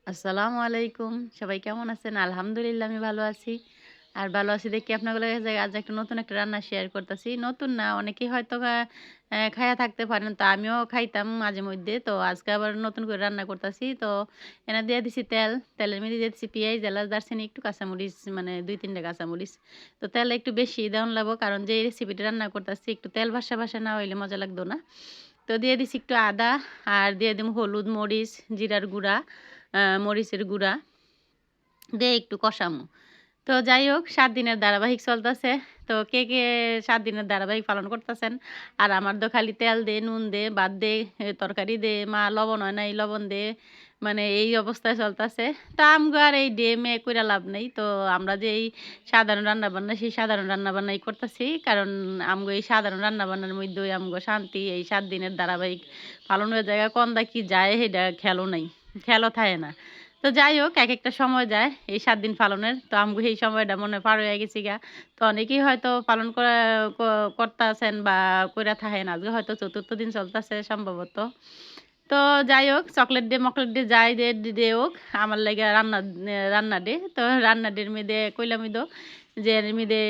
আসসালামু আলাইকুম। সবাই কেমন আছেন? আলহামদুলিল্লাহ আমি ভালো আছি। আর ভালো আছি দেখি আপনাগুলো কাছে আজ একটা নতুন একটা রান্না শেয়ার করতেছি। নতুন না অনেকেই হয়তো খাইয়া থাকতে পারেন। তো আমিও খাইতাম মাঝে মধ্যে। তো আজকে আবার নতুন করে রান্না করতেছি। তো এনে দিয়ে দিছি তেল। তেলের মধ্যে দিয়ে দিছি পেঁয়াজ, এলাচ, দারচিনি, একটু কাঁচামরিচ মানে ২-৩ টা কাঁচামরিচ। তো তেল একটু বেশি দেওয়ান লাগবো কারণ যে রেসিপিটা রান্না করতেছি একটু তেল ভাসা না হইলে মজা লাগতো না। তো দিয়ে দিছি একটু আদা আর দিয়ে দিমু হলুদ, মরিচ, জিরার গুঁড়া, মরিচের গুঁড়া দিয়ে একটু কষামু। তো যাই হোক ৭ দিনের ধারাবাহিক চলতেছে। তো কে ৭ দিনের ধারাবাহিক পালন করতেছেন? আর আমার তো খালি তেল দে, নুন দে, ভাত দে, তরকারি দে, মা লবণ হয় নাই, লবণ দে। মানে এই অবস্থায় চলতেছে। তো আমগো আর এই ডে মে কইরা লাভ নেই। তো আমরা যে এই সাধারণ রান্নাবান্না, সেই সাধারণ রান্নাবান্নাই করতেছি। কারণ আমগো এই সাধারণ রান্নাবান্নার মধ্যেই আমগো শান্তি। এই ৭ দিনের ধারাবাহিক পালনের জায়গা কোনদা কি যায় সেইটা খেয়ালও নাই। খেয়ালও থাকে না। তো যাই হোক একেকটা সময় যায় এই ৭ দিন পালনের। তো আমগো এই সময়টা মনে হয় পার হইয়া গেছি গা। তো অনেকেই হয়তো পালন করা ক করতাছেন বা কইরা থাকেন। আজকে হয়তো ৪র্থ দিন চলতেছে সম্ভবত। তো যাই হোক চকলেট ডে মকলেট ডে যাই ডে হোক আমার লাইগা রান্না ডে। তো রান্না ডের মধ্যে কইলাম তো যে এর মধ্যে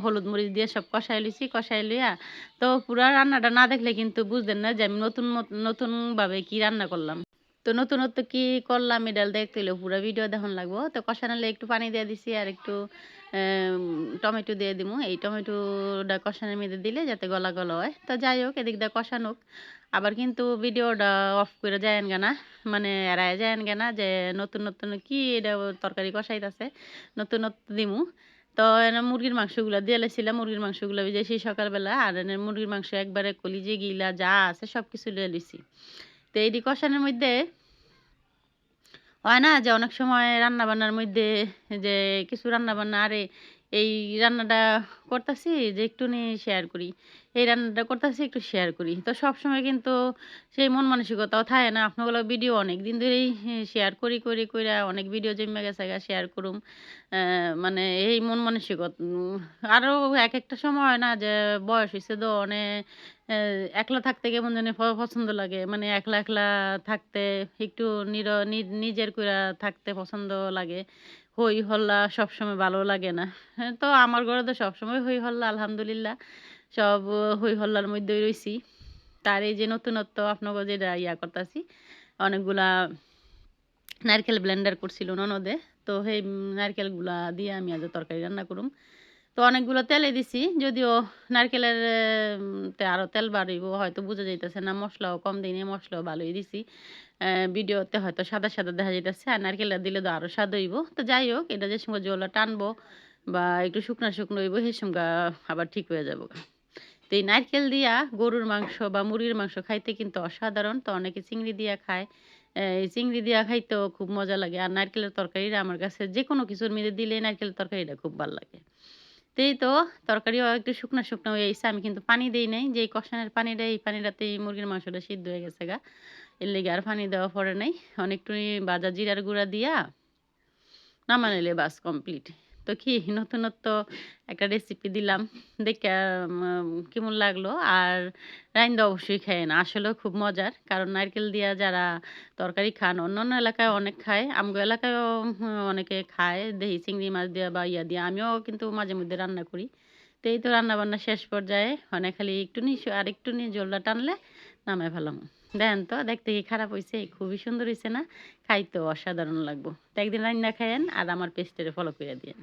হলুদ মরিচ দিয়ে সব কষায় লইছি। কষায় লইয়া তো পুরা রান্নাটা না দেখলে কিন্তু বুঝবেন না যে আমি নতুনভাবে কি রান্না করলাম। তো নতুনত্ব কি করলাম এডাল দেখতে হইলে পুরা ভিডিও দেখন লাগবো। তো কষানোলে একটু পানি দিয়ে দিছি আর একটু টমেটো দিয়ে দিমু। এই টমেটোটা কষানোর মধ্যে দিলে যাতে গলা হয়। তো যাই হোক এদিক দিয়ে কষানুক। আবার কিন্তু ভিডিওটা অফ করে যায়েন গা না। মানে এড়ায় যায়েন গা না যে নতুন কি এটা তরকারি কষাইতাছে। নতুনত্ব দিমু। তো এনে মুরগির মাংসগুলা দিয়ে লাইছিলাম। মুরগির মাংসগুলা ভেজাইছি সকালবেলা। আর এনে মুরগির মাংস একবারে কলিজে গিলা যা আছে সবকিছু লইয়া লইছি। তো এইটি কষানোর মধ্যে হয় না যে অনেক সময় রান্নাবান্নার মধ্যে যে কিছু রান্নাবান্না আরে এই রান্নাটা করতেছি যে একটুখানি শেয়ার করি। এই রান্নাটা করতেছি একটু শেয়ার করি। তো সবসময় কিন্তু সেই মন মানসিকতাও থাকে না। আপনাগুলো ভিডিও অনেকদিন ধরেই শেয়ার কইরা অনেক ভিডিও জইমা গেছে গা শেয়ার করুম। মানে এই মন মানসিকতা আরো একেকটা সময় হয় না যে বয়স হইছে তো অ্যা একলা থাকতে কেমন জানি পছন্দ লাগে। মানে একলা থাকতে একটু নিজের কইরা থাকতে পছন্দ লাগে। হই হল্লা সবসময় ভালো লাগে না। হ্যাঁ, তো আমার ঘরে তো সবসময় হই হল্লা আলহামদুলিল্লাহ। সব হই হল্লার মধ্যেই রইছি। তার এই যে নতুনত্ব আপনাকে যেটা করতাছি, অনেকগুলা নারকেল ব্লেন্ডার করছিল ননদে। তো সেই নারকেলগুলা দিয়ে আমি আজ তরকারি রান্না করুম। তো অনেকগুলো তেলে দিছি। যদিও নারকেলের তে আরো তেল বাড়িব হয়তো বুঝা যাইতেছে না। মসলাও কম দেই নাই, মসলাও ভালোই দিছি। ভিডিওতে হয়তো সাদা দেখা যাইতেছে। আর নারকেলটা দিলে তো আরো স্বাদ হইব। তো যাই হোক এটা যে সময় জলটা টানবো বা একটু শুকনা হইব সেই সময় আবার ঠিক হয়ে যাবো। তো এই নারকেল দিয়া গরুর মাংস বা মুরগির মাংস খাইতে কিন্তু অসাধারণ। তো অনেকে চিংড়ি দিয়া খায়। এই চিংড়ি দিয়া খাইতেও খুব মজা লাগে। আর নারকেলের তরকারিটা আমার কাছে যেকোনো কিছুর মধ্যে দিলে নারকেলের তরকারিটা খুব ভাল লাগে। তো এই তো তরকারিও একটু শুকনা হয়ে আইছে। আমি কিন্তু পানি দেই নাই। যে এই কষানোর পানিটা এই পানিটাতেই মুরগির মাংসটা সিদ্ধ হয়ে গেছে গা। এর লেগে আর পানি দেওয়া পড়ে নাই। অনেকটুখানি ভাজা জিরার গুঁড়া দিয়া নামায় নিলে বাস কমপ্লিট। তো কি নতুনত্ব একটা রেসিপি দিলাম। দেইখা কেমন লাগলো? আর রাইন্দা অবশ্যই খাইয়েন। আসলেও খুব মজার। কারণ নারকেল দিয়া যারা তরকারি খান, অন্যান্য এলাকায় অনেক খায়। আমগো এলাকায়ও অনেকে খায়। দেহি চিংড়ি মাছ দিয়া বা দিয়া। আমিও কিন্তু মাঝে মধ্যে রান্না করি। তো এই তো রান্নাবান্না শেষ পর্যায়ে। মানে খালি আরেকটুখানি ঝোলটা টানলে নামায় ফেলাম। দেখেন তো দেখতে কি খারাপ হইছে? খুবই সুন্দর হইছে না? খাইতেও অসাধারণ লাগবো। তো একদিন রাইন্দা খায়েন আর আমার পেজটারে ফলো কইরা দিয়েন।